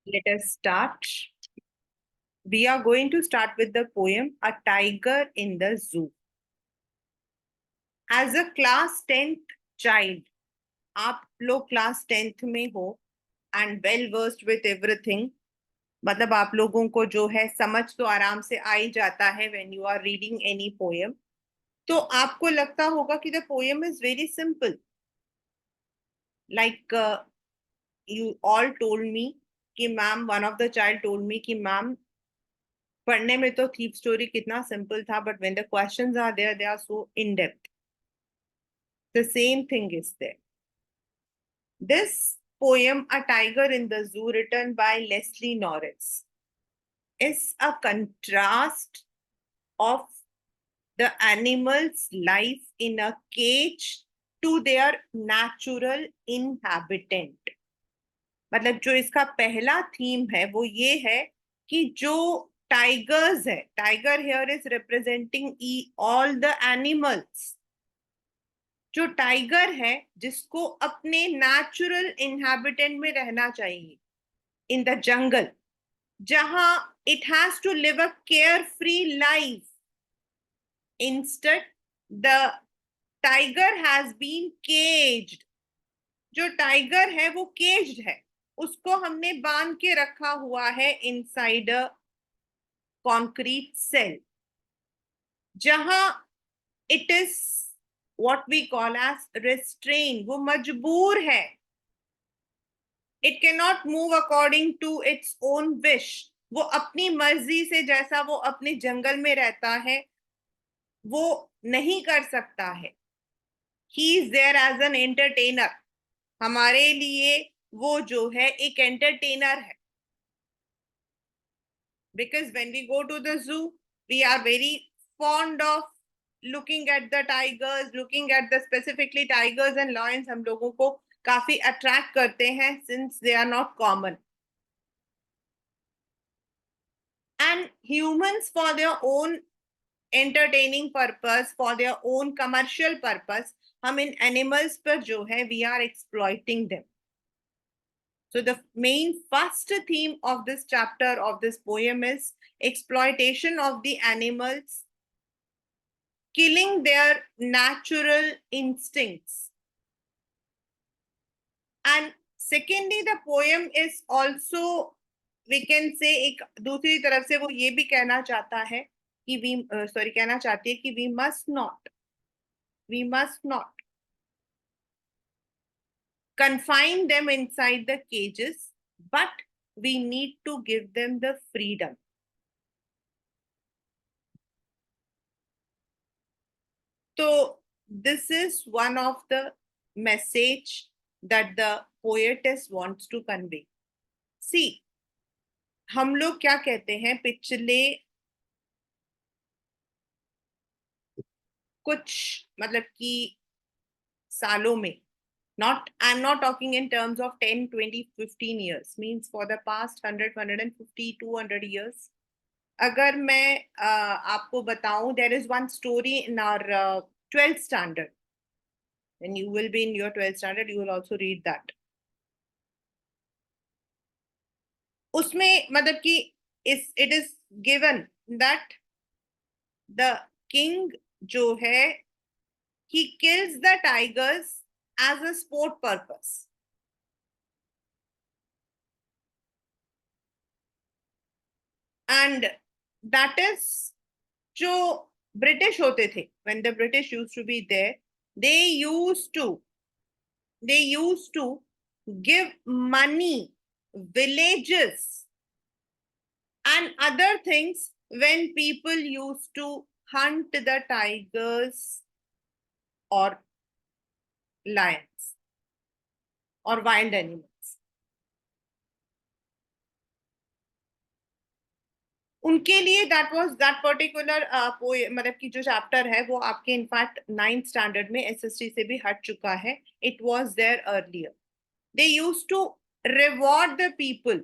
Let us start. We are going to start with the poem A Tiger in the Zoo. As a class 10th child, आप लोग class 10th में हो and well versed with everything. मतलब आप लोगों को जो है समझ तो आराम से आ ही जाता है when you are reading any poem. तो आपको लगता होगा कि the poem is very simple. Like you all told me कि ma'am, one of the child told me कि मैम पढ़ने में तो थीप स्टोरी कितना सिंपल था, but when the questions are there they are so in depth. The same thing is there. This poem A Tiger in the Zoo, written by Leslie Norris, is a contrast of the animal's life in a cage to their natural inhabitant. मतलब जो इसका पहला theme है वो ये है कि जो टाइगर्स है, tiger here is representing all the animals. जो टाइगर है जिसको अपने नेचुरल इनहैबिटेंट में रहना चाहिए, इन द जंगल, जहां it has to live a carefree life. Instead the tiger has been caged. जो टाइगर है वो केज्ड है, उसको हमने बांध के रखा हुआ है इनसाइड अ कॉन्क्रीट सेल, जहां it is what we call as restrain. वो मजबूर है. It can not move according to its own wish. वो अपनी मर्जी से, जैसा वो अपने जंगल में रहता है, वो नहीं कर सकता है. He is there as an entertainer. हमारे लिए वो जो है एक एंटरटेनर है. Because when we go to the zoo, we are very fond of looking at the tigers, looking at the specifically tigers and lions. हम लोगों को काफी attract करते हैं since they are not common. And humans, for their own entertaining purpose, for their own commercial purpose, हम इन animals पर जो है we are exploiting them. So the main first theme of this chapter of this poem is exploitation of the animals, killing their natural instincts. And secondly, the poem is also, we can say, एक दूसरी तरफ से वो ये भी कहना चाहता है कि कहना चाहती है कि we must not confine them inside the cages, but we need to give them the freedom. So this is one of the message that the poetess wants to convey. See, हम लोग क्या कहते हैं, पिछले कुछ मतलब कि सालों में, I'm not talking in terms of 10, 20, 15 years, means for the past 100, 150, 200 years. अगर मैं आपको बताऊं, there is one story in our 12th standard. When you will be in your 12th standard, you will also read that. उसमें मतलब कि it is given that the king जो है, he kills the tigers as a sport purpose. And that is जो British होते थे, when the British used to be there, they used to give money, villages and other things when people used to hunt the tigers or lions or wild animals. उनके लिए that particular मतलब कि जो chapter है वो आपके in fact 9th standard में SST से भी हट चुका है. It was there earlier. They used to reward the people.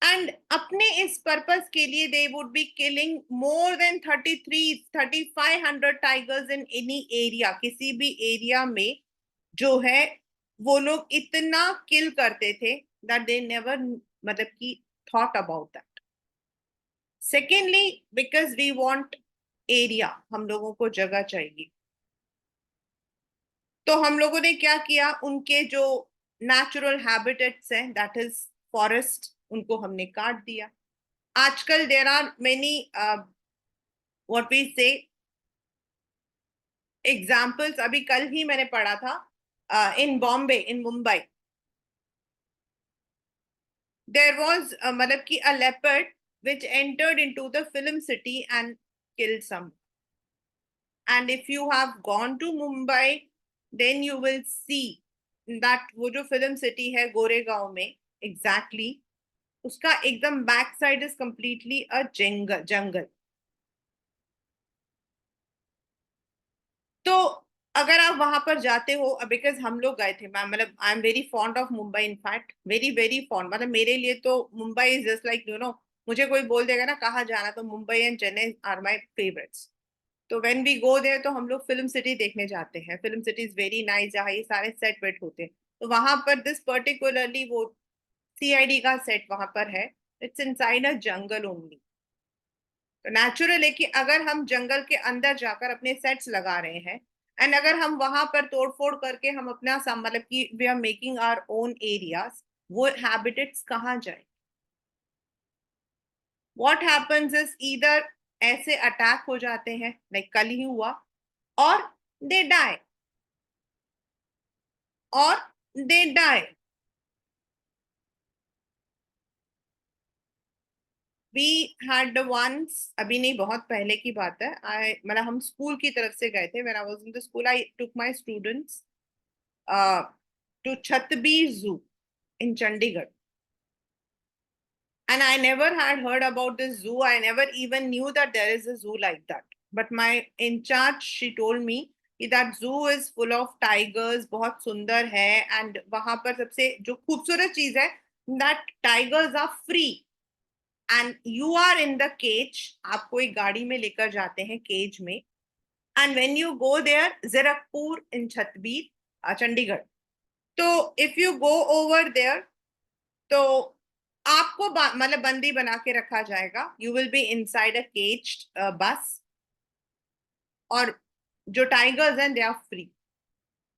And अपने इस पर्पस के लिए they would be killing more than 3500 tigers in any area. किसी भी एरिया में जो है वो लोग इतना किल करते थे दैट दे नेवर मतलब कि thought about that. Secondly, because we want area, हम लोगों को जगह चाहिए. तो हम लोगों ने क्या किया, उनके जो नेचुरल हैबिटेट्स हैं दैट इज फॉरेस्ट, उनको हमने काट दिया. आजकल there are many what we say examples. अभी कल ही मैंने पढ़ा था in Bombay, in Mumbai, there was मतलब कि a leopard which entered into the film city and killed some. And if you have gone to Mumbai, then you will see that वो जो फिल्म सिटी है गोरेगांव में एग्जैक्टली उसका एकदम बैक साइड इज कंप्लीटली अ जंगल जंगल. तो अगर आप वहां पर जाते हो, बिकॉज हम लोग गए थे मैम, मतलब I am very fond of Mumbai, in fact very very fond. मतलब मेरे लिए तो मुंबई इज जस्ट लाइक मुझे कोई बोल देगा ना कहाँ जाना, तो Mumbai and Chennai are my favourites. तो व्हेन वी गो देयर तो हम लोग फिल्म सिटी देखने जाते हैं. Film city is very nice, जहाँ ये सारे सेट वेट होते हैं. तो वहां पर दिस पर्टिकुलरली वो सीआईडी का सेट वहां पर है. It's inside a jungle only. तो नेचुरल है कि अगर हम जंगल के अंदर जाकर अपने सेट्स लगा रहे हैं, एंड अगर हम वहां पर तोड़फोड़ करके हम अपना मतलब कि we are making our own areas, वो हैबिटेट्स कहाँ जाए. व्हाट हैपेंस इज ईदर ऐसे अटैक हो जाते हैं लाइक कल ही हुआ, और दे डाई, और they die. We had once, अभी नहीं बहुत पहले की बात है, आई मतलब हम स्कूल की तरफ से गए थे. When I was in the school I took my students to Chhatbir zoo in Chandigarh. And I never had heard about this zoo. I never even knew that there is a zoo like that. But my in charge, she told me कि that zoo is full of tigers, बहुत सुंदर है. And वहां पर सबसे जो खूबसूरत चीज है, that tigers are free and you are in the cage. आपको एक गाड़ी में लेकर जाते हैं केज में. And when you go there, Zirakpur in Chatbir, Chandigarh. तो if you go over there, तो आपको मतलब बंदी बना के रखा जाएगा. You will be inside a caged bus. और जो टाइगर्स हैं they are free.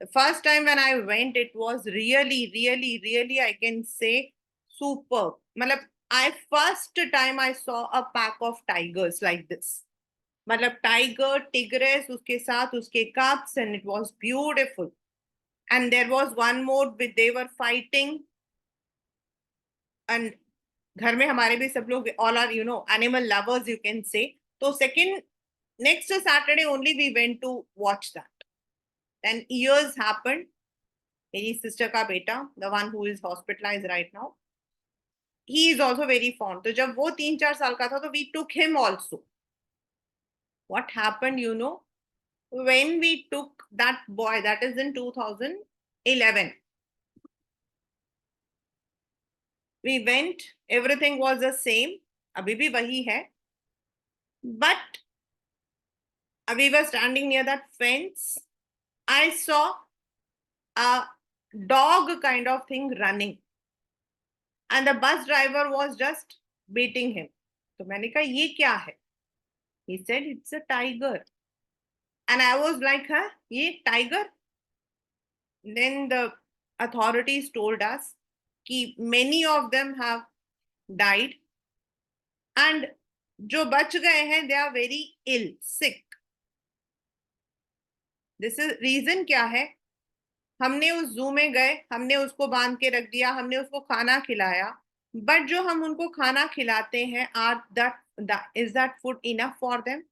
The first time when I went it was really really really I can say super. मतलब I first time I saw a pack of tigers like this. मतलब tiger tigress उसके साथ उसके cubs, and it was beautiful. And there was one more they were fighting. And घर में हमारे भी सब लोग all are animal lovers you can say. तो second next Saturday only we went to watch that. Then years happened. मेरी sister का बेटा, the one who is hospitalised right now, he is also very fond. तो जब वो 3-4 साल का था तो we took him also. What happened when we took that boy, that is in 2011, we went, everything was the same, अभी भी वही है. But we were standing near that fence. I saw a dog kind of thing running, and the bus driver was just beating him. तो मैंने कहा ये क्या है? He said it's a tiger. And I was like, huh? ये tiger? Then the authorities told us कि many of them have died, and जो बच गए हैं they are very ill, sick. This is reason क्या है? हमने उस जू में गए, हमने उसको बांध के रख दिया, हमने उसको खाना खिलाया. बट जो हम उनको खाना खिलाते हैं, are that is that food enough for them?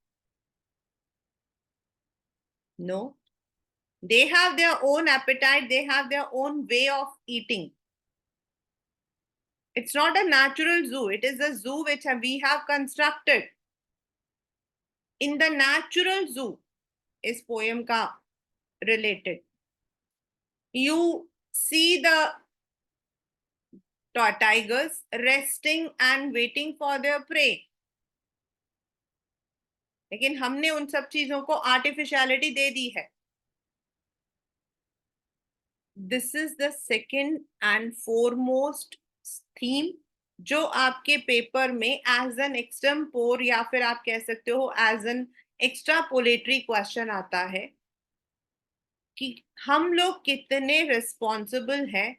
No. They have their own appetite, they have their own way of eating. It's not a natural zoo, it is a zoo which we have constructed. In the natural zoo, इस poem का related, you see the tigers resting and waiting for their prey. लेकिन हमने उन सब चीजों को artificiality दे दी है. This is the second and foremost theme जो आपके पेपर में एज एन एक्सटेम्पोर या फिर आप कह सकते हो एज एन एक्स्ट्रापोलेटरी क्वेश्चन आता है कि हम लोग कितने रिस्पॉन्सिबल हैं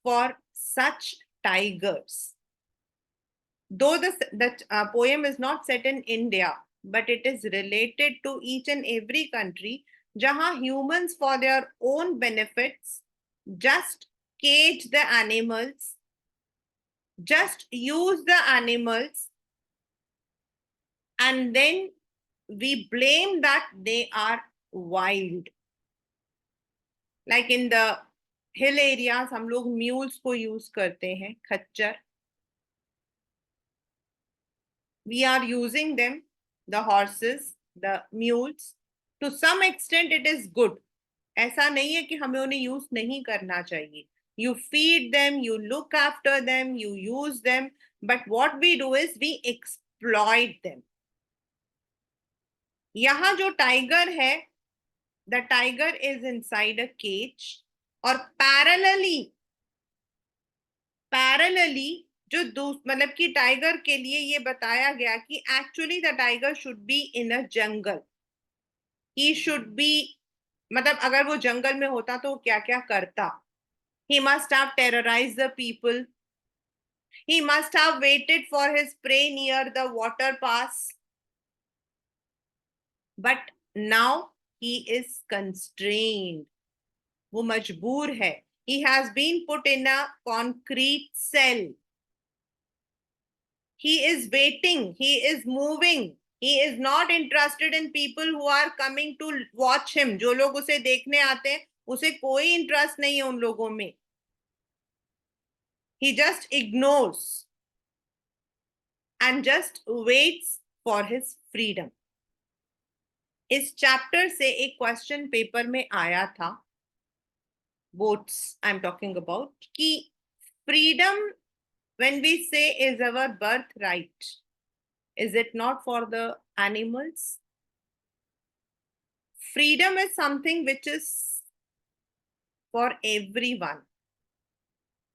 for such tigers. Though the poem is not set in India, but it is related to each and every country, jahan humans for their own benefits just cage the animals, just use the animals, and then we blame that they are wild. Like in the hill areas, हम लोग mules को use करते हैं, खच्चर. We are using them, the horses, the mules. To some extent, it is good. ऐसा नहीं है कि हमें उन्हें यूज नहीं करना चाहिए. You feed them, you look after them, you use them. But what we do is we exploit them. यहाँ जो टाइगर है, the tiger is inside a cage. और पैरेलली जो मतलब कि टाइगर के लिए ये बताया गया कि actually the tiger should be in a jungle. He should B, मतलब अगर वो जंगल में होता तो क्या क्या करता. He must have terrorised the people. He must have waited for his prey near the water pass. But now he is constrained. वो मजबूर है. He has been put in a concrete cell. He is waiting, he is moving, he is not interested in people who are coming to watch him. जो लोग उसे देखने आते हैं उसे कोई इंटरेस्ट नहीं है उन लोगों में. He just ignores and just waits for his freedom. इस चैप्टर से एक क्वेश्चन पेपर में आया था, boats I am talking about, कि freedom when we say is our birthright, is it not for the animals? Freedom is something which is for everyone.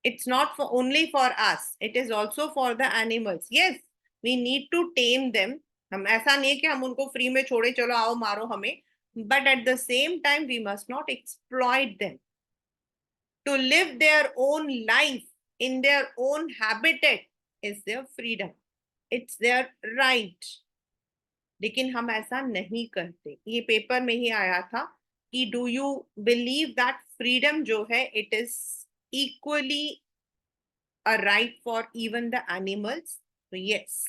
It's not for only for us, it is also for the animals. Yes, we need to tame them. हम ऐसा नहीं है कि हम उनको free में छोड़े, चलो आओ मारो हमें. But at the same time we must not exploit them. To live their own life in their own habitat is their freedom. It's their right. लेकिन हम ऐसा नहीं करते. ये पेपर में ही आया था कि do you believe that freedom जो है it is equally a right for even the animals. तो yes,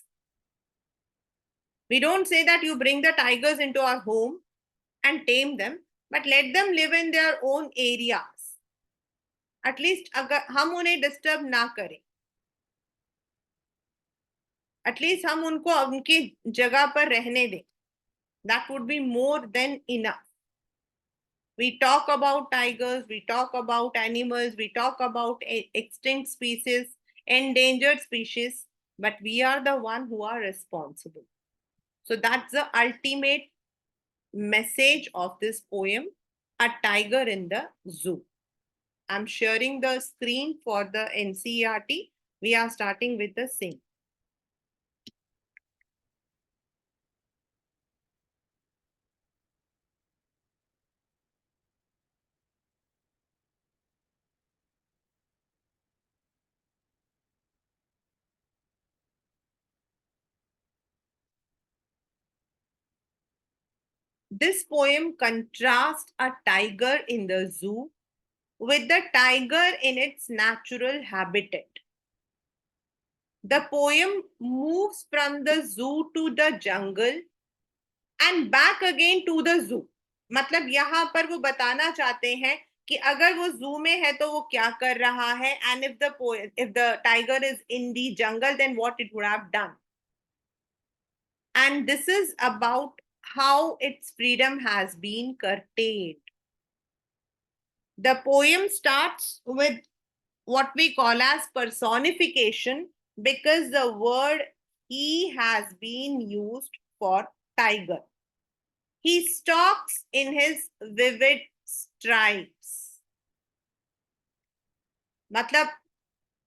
we don't say that you bring the tigers into our home and tame them, but let them live in their own areas. At least अगर हम उन्हें disturb ना करें, at least हम उनको उनकी जगह पर रहने दें. That would be more than enough. We talk about tigers, we talk about animals, we talk about extinct species, endangered species, but we are the one who are responsible. So that's the ultimate message of this poem, A Tiger in the Zoo. I'm sharing the screen for the NCERT. We are starting with the same. This poem contrasts a tiger in the zoo with the tiger in its natural habitat. The poem moves from the zoo to the jungle and back again to the zoo. मतलब यहाँ पर वो बताना चाहते हैं कि अगर वो जू में है तो वो क्या कर रहा है, and if the tiger is in the jungle then what it would have done. And this is about how its freedom has been curtailed. The poem starts with what we call as personification because the word he has been used for tiger. He stalks in his vivid stripes. मतलब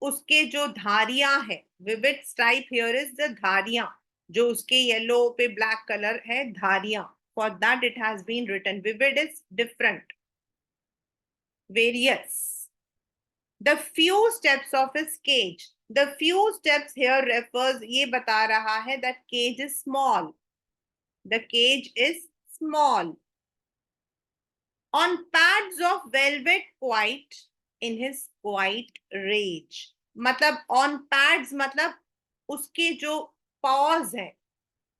उसके जो धारियां है, vivid stripe here is the धारियां, जो उसके yellow पे black colour है, धारियां, for that it has been written. Vivid is different, various. The few steps of his cage, the few steps here refers, ये बता रहा है that cage is small, the cage is small. On pads of velvet quiet in his quiet rage, मतलब on pads मतलब उसके जो paws है,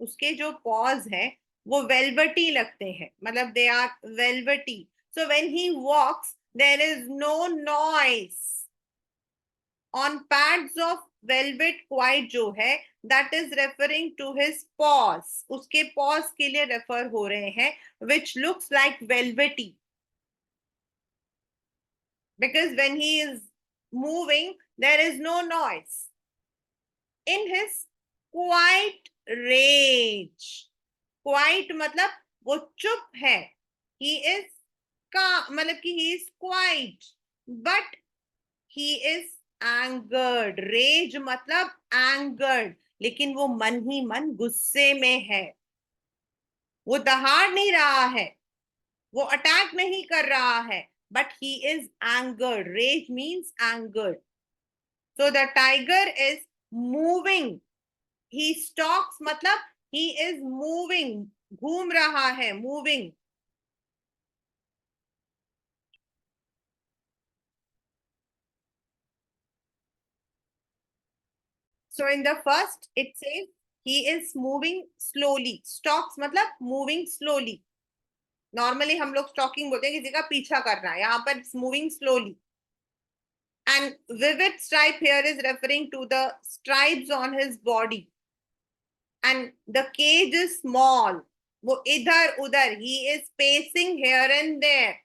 उसके जो paws है वो velvety लगते हैं, मतलब they are velvety. So when he walks there is no noise. On pads of velvet quiet जो है, that is referring to his paws, उसके paws के लिए refer हो रहे हैं, which looks like velvety. Because when he is moving, there is no noise. In his quiet rage, quiet मतलब वो चुप है, he is calm, मतलब कि he is quiet, but he is angered. Rage मतलब angered, लेकिन वो मन ही मन गुस्से में है, वो दहाड़ नहीं रहा है, वो अटैक नहीं कर रहा है, but he is angered. Rage means angered. So the tiger is moving. He stalks मतलब he is moving, घूम रहा है, moving. So in the first it says he is moving slowly. Stalks मतलब moving slowly. Normally हम लोग stalking बोलते हैं किसी का पीछा करना, यहाँ पर it's moving slowly. And vivid stripe here is referring to the stripes on his body. And the cage is small. वो इधर उधर, he is pacing here and there.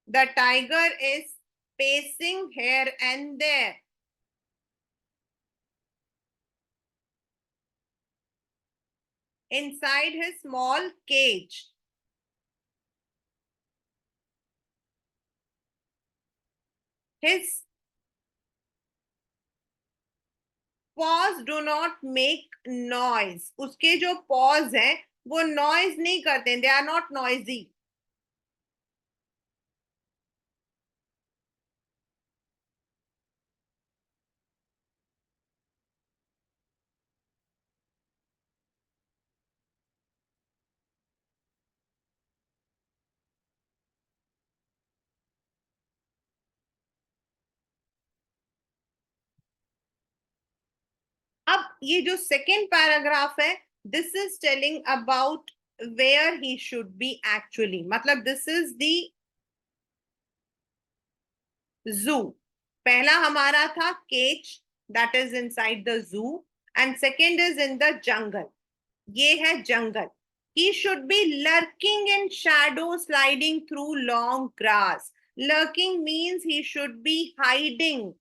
The tiger is pacing here and there. Inside his small cage. His paws do not make noise. उसके जो paws हैं वो noise नहीं करते, they are not noisy. अब ये जो सेकेंड पैराग्राफ है, this is telling about where he should be actually, मतलब दिस इज दी जू। पहला हमारा था cage, that is inside the zoo, and second is in the jungle, ये है जंगल। He should be lurking in shadow, sliding through long grass. Lurking means he should be hiding.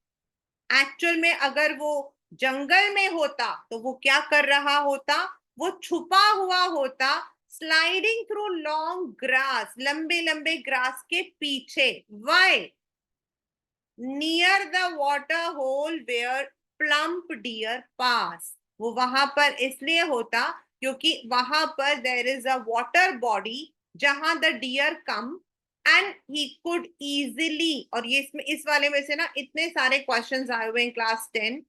Actual में अगर वो जंगल में होता तो वो क्या कर रहा होता, वो छुपा हुआ होता, स्लाइडिंग थ्रू लॉन्ग ग्रास, लंबे लंबे ग्रास के पीछे। Why? Near the water hole where plump deer pass, वो वहां पर इसलिए होता क्योंकि वहां पर there is a water body जहां the deer come and he could easily. और ये इसमें इस वाले में से ना इतने सारे क्वेश्चंस आए हुए हैं क्लास 10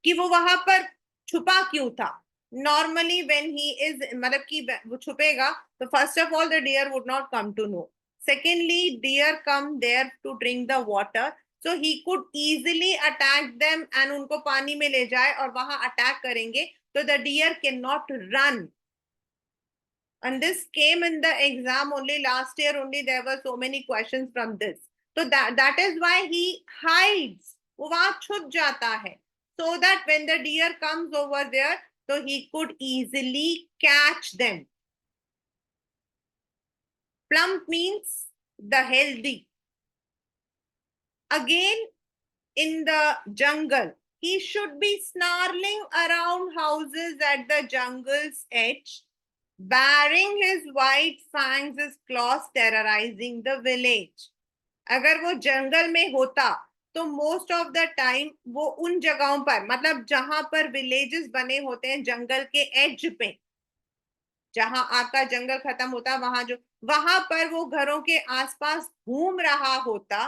कि वो वहां पर छुपा क्यों था। नॉर्मली व्हेन ही इज, मतलब कि वो छुपेगा तो first of all the deer would not come to know, secondly deer come there to drink the water, so he could easily attack them and उनको पानी में ले जाए और वहां अटैक करेंगे, तो the deer can not run. And this came in the exam only last year, only there were so many questions from this. So that is why he hides, वो वहां छुप जाता है, so that when the deer comes over there so he could easily catch them. Plump means the healthy. Again, in the jungle, he should be snarling around houses at the jungle's edge, baring his white fangs, his claws, terrorizing the village. अगर वो जंगल में होता तो most of the time वो उन जगहों पर, मतलब जहां पर विलेजेस बने होते हैं जंगल के एज पे, जहां आपका जंगल खत्म होता, वहां जो, वहां पर वो घरों के आसपास घूम रहा होता।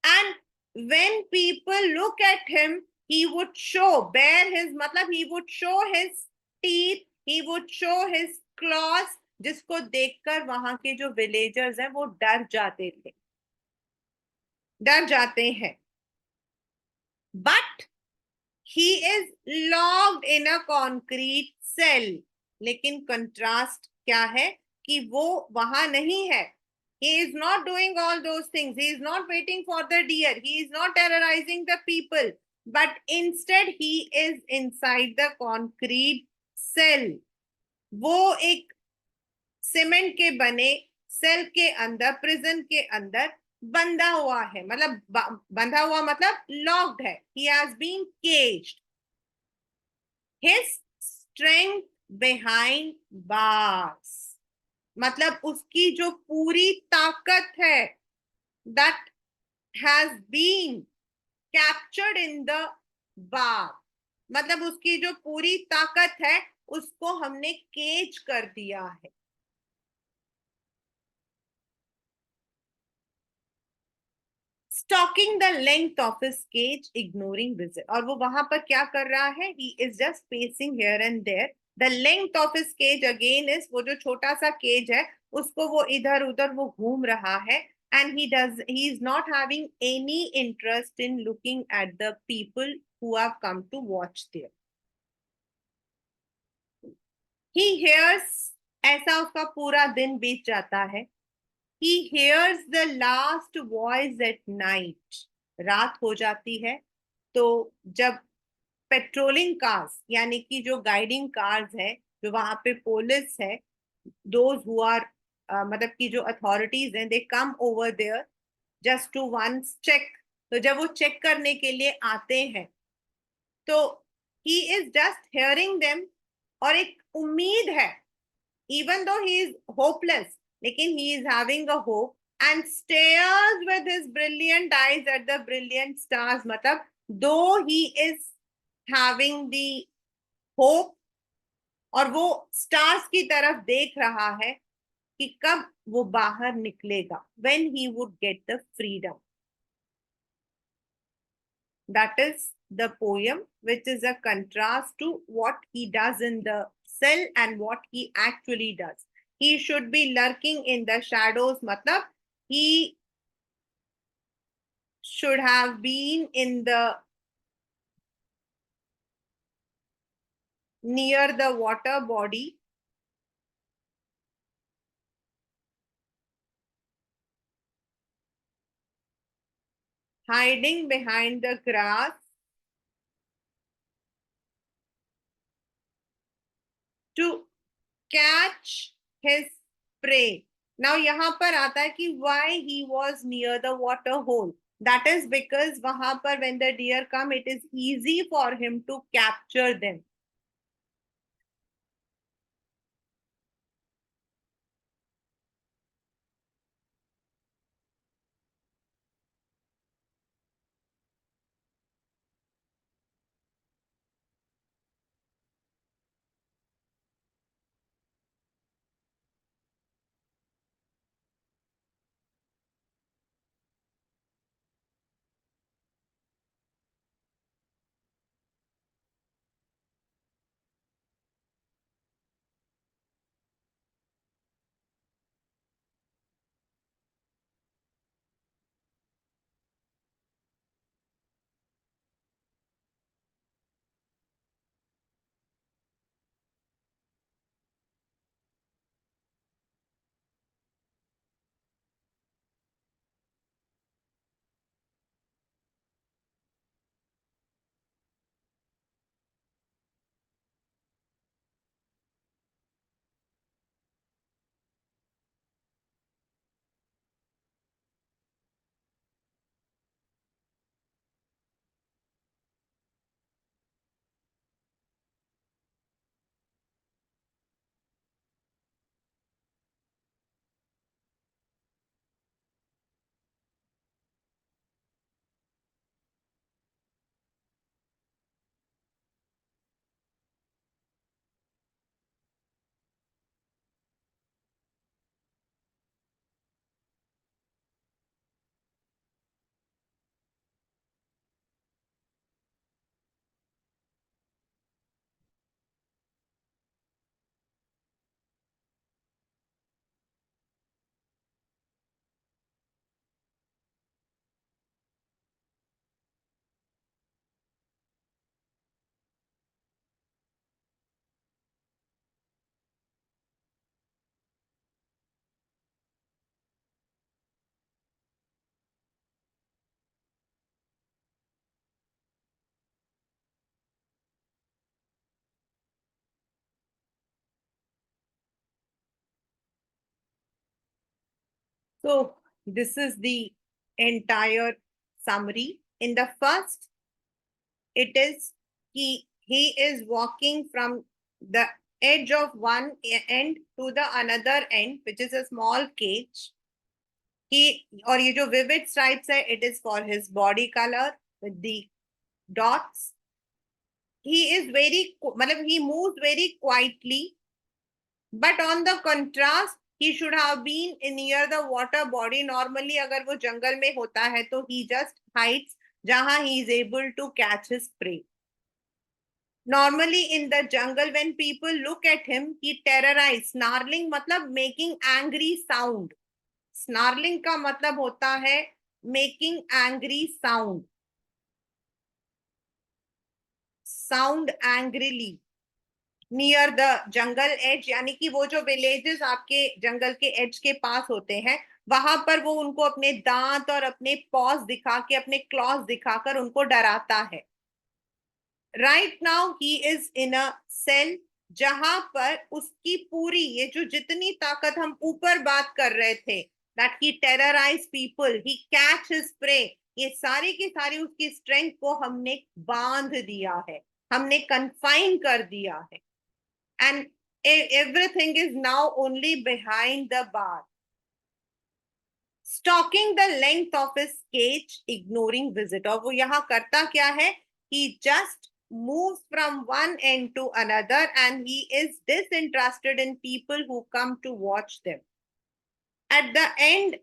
And when people look at him, he would show bare his, मतलब he would show his teeth, he would show his claws, जिसको देखकर वहां के जो विलेजर्स हैं वो डर जाते थे, डर जाते हैं। But he is locked in a concrete cell. लेकिन कंट्रास्ट क्या है कि वो वहां नहीं है। He is not doing all those things. He is not waiting for the deer. He is not terrorizing the people. But instead, he is inside the concrete cell. वो एक सीमेंट के बने सेल के अंदर, प्रिजन के अंदर बंधा हुआ है, मतलब बंधा हुआ मतलब लॉक्ड है। He has been caged. His strength behind bars, मतलब उसकी जो पूरी ताकत है, that has been captured in the bar, मतलब उसकी जो पूरी ताकत है उसको हमने केज कर दिया है। Stalking the length of his cage, ignoring visit, और वो वहां पर क्या कर रहा है? He is just pacing here and there. The length of his cage again is, वो जो छोटा सा केज है उसको वो इधर उधर वो घूम रहा है। And he is not having any interest in looking at the people who have come to watch there. He hears, ऐसा उसका पूरा दिन बीत जाता है। He hears the last voice at night, रात हो जाती है। तो जब पेट्रोलिंग कार्स, यानी कि जो गाइडिंग कार्स है, जो वहां पे पुलिस है, दोज हु आर, मतलब कि जो अथॉरिटीज हैं, they come over there just to once check. तो जब वो चेक करने के लिए आते हैं तो ही इज जस्ट हेयरिंग देम, और एक उम्मीद है, even though he is hopeless, लेकिन he is having a hope, and stares with his brilliant eyes at the brilliant stars, मतलब though he is having the hope, और वो स्टार्स की तरफ देख रहा है कि कब वो बाहर निकलेगा, when he would get the freedom. That is the poem, which is a contrast to what he does in the cell and what he actually does. He should be lurking in the shadows, matlab he should have been in the near the water body, hiding behind the grass to catch his prey. Now यहाँ पर आता है कि why he was near the water hole. That is because वहां पर when the deer come, it is easy for him to capture them. So this is the entire summary. In the first, it is he is walking from the edge of one end to the another end, which is a small cage. He और ये जो vivid stripes है, it is for his body color with the dots. He is very, मतलब he moves very quietly, but on the contrast, he should have been near the water body. Normally, अगर वो जंगल में होता है तो he just hides जहां he is able to catch his prey. Normally in the jungle, when people look at him, he terrorized. Snarling मतलब making angry sound. Snarling का मतलब होता है making angry sound. Sound angrily. Near the jungle edge, यानी कि वो जो villages आपके जंगल के एज के पास होते हैं, वहां पर वो उनको अपने दांत और अपने पॉज दिखा के, अपने क्लॉज दिखाकर उनको डराता है. Right now he is in a cell, जहां पर उसकी पूरी ये जो जितनी ताकत हम ऊपर बात कर रहे थे, that he terrorise people, he catch his prey, ये सारी की सारी उसकी स्ट्रेंथ को हमने बांध दिया है, हमने कन्फाइन कर दिया है. And everything is now only behind the bar. Stalking the length of his cage, ignoring visitor. वो यहाँ करता क्या है? He just moves from one end to another and he is disinterested in people who come to watch them. At the end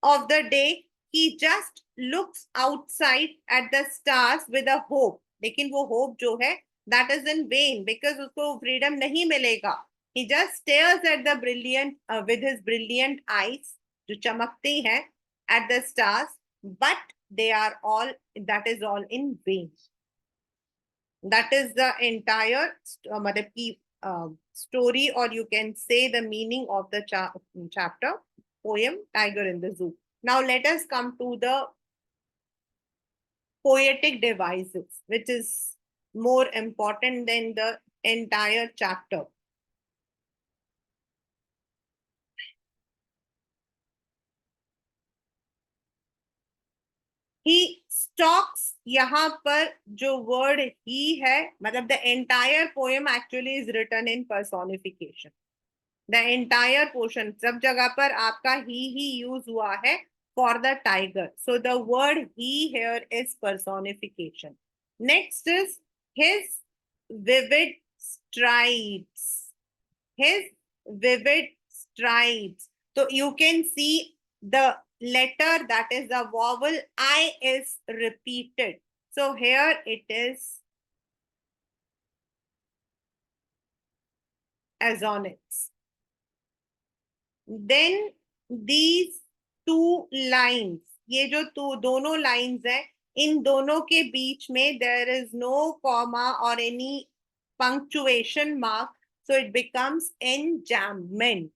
of the day, he just looks outside at the stars with a hope. लेकिन वो hope जो है, that is in vain because उसको freedom नहीं मिलेगा. He just stares at the brilliant with his brilliant eyes जो चमकती हैं at the stars, but they are all, that is all in vain. That is the entire मतलब की story, or you can say the meaning of the chapter poem Tiger in the Zoo. Now let us come to the poetic devices, which is more important than the entire chapter. He stalks, यहाँ पर जो word he है, मतलब the entire poem actually is written in personification. The entire portion, सब जगह पर आपका ही use हुआ है for the tiger. So the word he here is personification. Next is his vivid stripes. His vivid stripes. So you can see the letter, that is the vowel I, is repeated. So here it is assonance. Then these two lines, ये जो दोनों lines है, इन दोनों के बीच में there is no comma or any punctuation mark, so it becomes enjambment.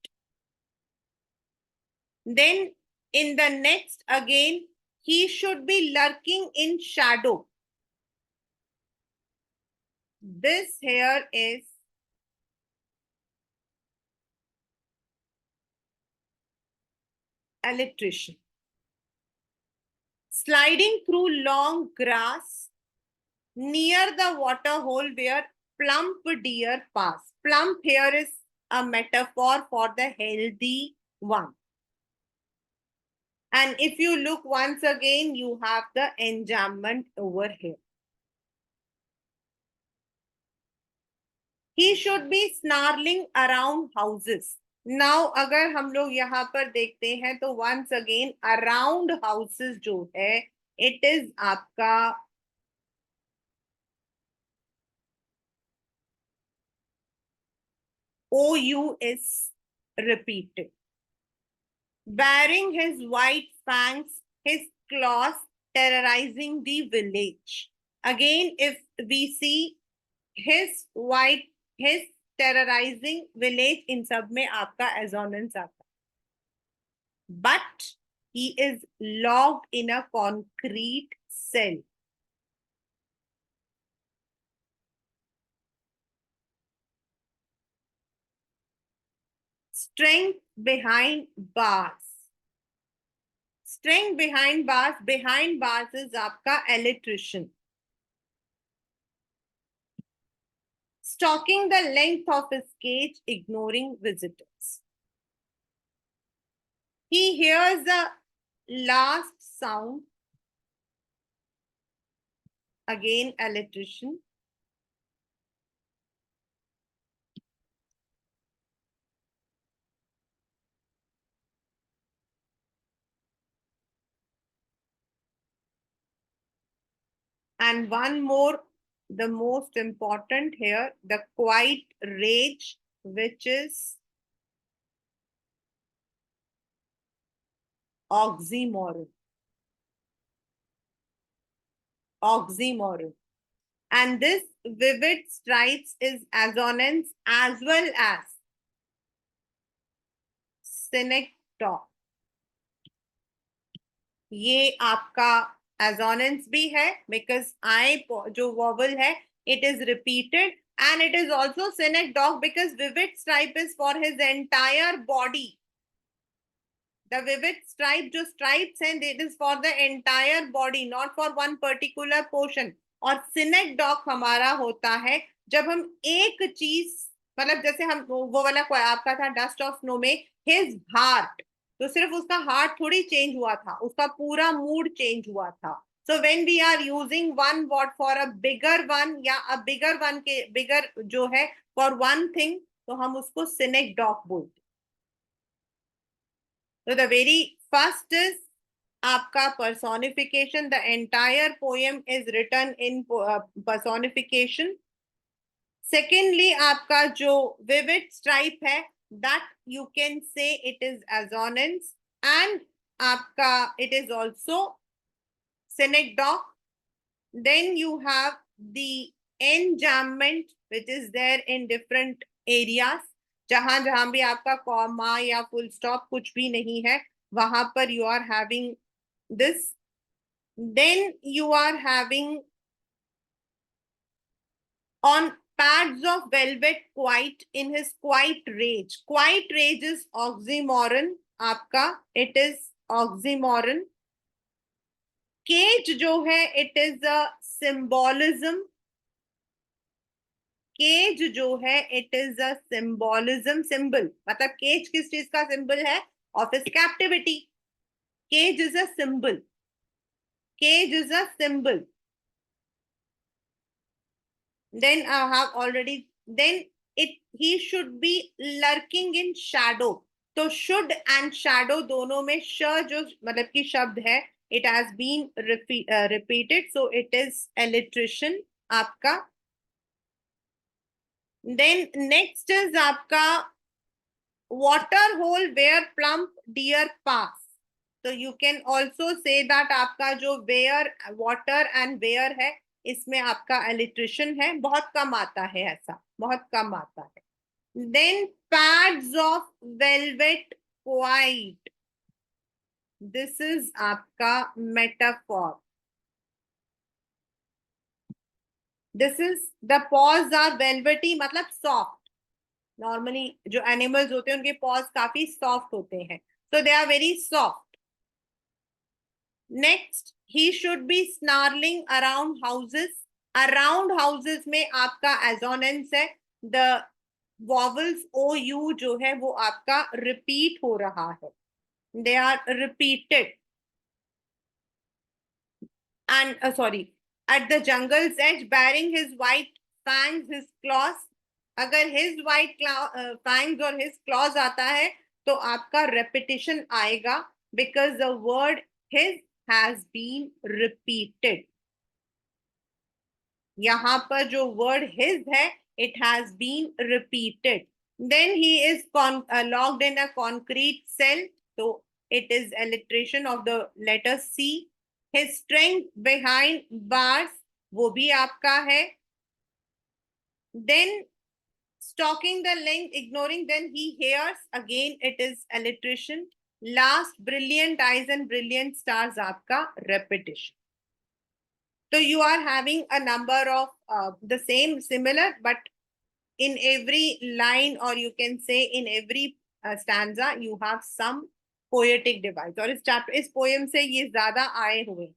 Then in the next again, he should be lurking in shadow. This here is alliteration. Sliding through long grass near the water hole where plump deer pass. Plump here is a metaphor for the healthy one. And if you look once again, you have the enjambment over here. He should be snarling around houses. Now अगर हम लोग यहाँ पर देखते हैं तो once again around houses जो है, it is आपका OU is repeated. Baring his white fangs, his claws terrorizing the village. Again, if we see his white, his terrorizing village, in सब में आपका assonance आता. But he is locked in a concrete cell. Strength behind bars. strength behind bars is आपका electrician. Stalking the length of his cage, ignoring visitors. He hears the last sound. Again, electrician. And one more, the most important here, the quiet rage, which is oxymoron. Oxymoron. And this vivid stripes is assonance as well as synecdoche. ये आपका assonance भी है because I जो vowel है it is repeated, and it is also synecdoche because vivid stripe is for his entire body. The vivid stripe जो stripes हैं it is for the entire body, not for one particular portion. और synecdoche हमारा होता है जब हम एक चीज मतलब जैसे हम वो वाला आपका था डस्ट ऑफ स्नो में हिज हार्ट, तो सिर्फ उसका हार्ट थोड़ी चेंज हुआ था, उसका पूरा मूड चेंज हुआ था. So when we are using one word for a bigger one या अ बिगर वन के बिगर जो है फॉर वन थिंग, तो हम उसको synecdoche बोलते. So the very first is आपका personification. The entire poem is written in personification. Secondly, आपका जो vivid stripe है, that you can say it is assonance, and आपका it is also synecdoche. Then you have the enjambment, which is there in different areas. जहां जहां भी आपका comma या full stop कुछ भी नहीं है, वहां पर you are having this. Then you are having on pads of velvet quiet in his quiet rage. Quiet rage is oxymoron आपका, it is oxymoron. Cage जो है it is a symbolism. Cage जो है it is a symbolism, symbol मतलब cage किस चीज का symbol है? Of his captivity. Cage is a symbol. Cage is a symbol. then I have already then it he should be lurking in shadow. तो should and shadow दोनों में श जो मतलब की शब्द है it has been repeated, so it is electrician आपका. then next is आपका water hole where plump deer pass. तो you can also say that आपका जो where water and where है इसमें आपका electrician है, बहुत कम आता है, ऐसा बहुत कम आता है. then pads of velvet white, this is आपका metaphor. this is the paws are velvety मतलब soft. नॉर्मली जो एनिमल्स होते हैं उनके पॉज काफी सॉफ्ट होते हैं, so they are very soft. Next he should B snarling around houses. Around houses में आपका एजोनेंस है, द वॉवल्स ओ यू जो है वो आपका रिपीट हो रहा है, they are repeated. And sorry, at the jungle's edge bearing his white fangs his claws. अगर हिज वाइट फैंग्स और हिज क्लॉज आता है तो आपका रेपिटेशन आएगा because the word his has been repeated. यहाँ पर जो word his है it has been repeated. then he is locked in a concrete cell, so it is alliteration of the letter C. his strength behind bars वो भी आपका है. then stalking the length, ignoring, then he hears, again it is alliteration. last brilliant eyes and brilliant stars आपका repetition. So you are having a number of the same similar, but in every line or you can say in every stanza you have some poetic device, और इस poem से ये ज्यादा आए हुए।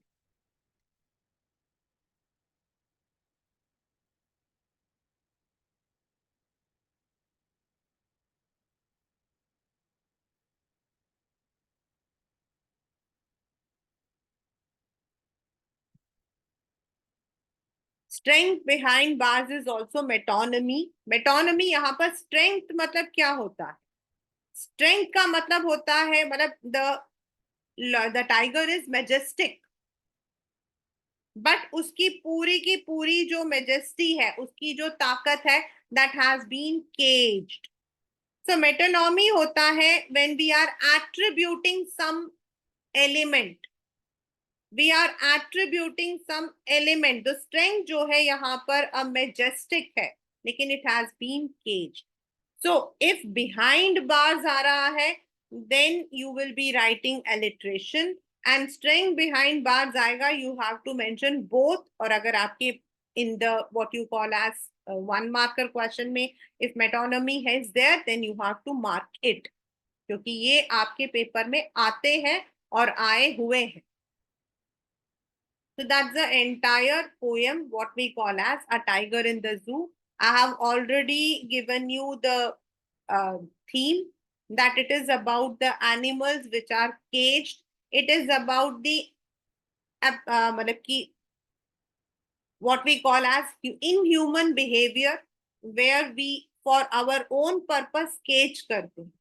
Strength behind bars is also metonymy. Metonymy यहाँ पर strength मतलब क्या होता है? स्ट्रेंथ का मतलब होता है, मतलब the tiger is Majestic, but उसकी पूरी की पूरी जो मेजेस्टी है, उसकी जो ताकत है, that has been caged. So metonymy होता है when we are attributing some element, we are attributing some element. The strength जो है यहाँ पर अ मेजेस्टिक है, लेकिन it has been caged. So if behind bars आ रहा है, then you will be writing alliteration, and string behind bars आएगा, you have to mention both। और अगर आपके in the what you call as one marker question में if metonymy is there, then you have to mark it, क्योंकि ये आपके paper में आते हैं और आए हुए हैं। So that's the entire poem, what we call as A Tiger in the Zoo. I have already given you the theme, that it is about the animals which are caged. It is about the मतलब कि what we call as inhuman behavior, where we for our own purpose cage करते हैं।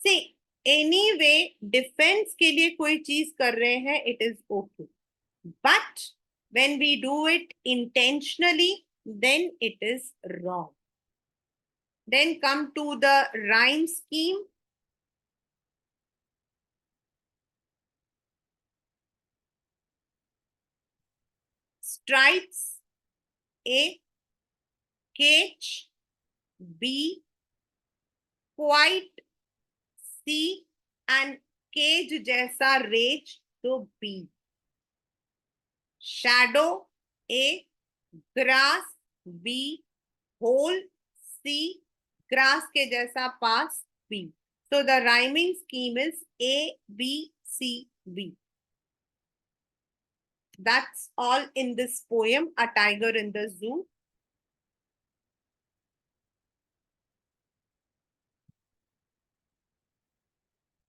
See, anyway, defense के लिए कोई चीज कर रहे हैं, it is okay. But when we do it intentionally, then it is wrong. Then come to the rhyme scheme. Stripes A, cage B, quite C, and cage जैसा rage तो B. Shadow A, grass B, hole C, grass के जैसा pass B. So the rhyming scheme is A, B, C, B. That's all in this poem, A Tiger in the Zoo.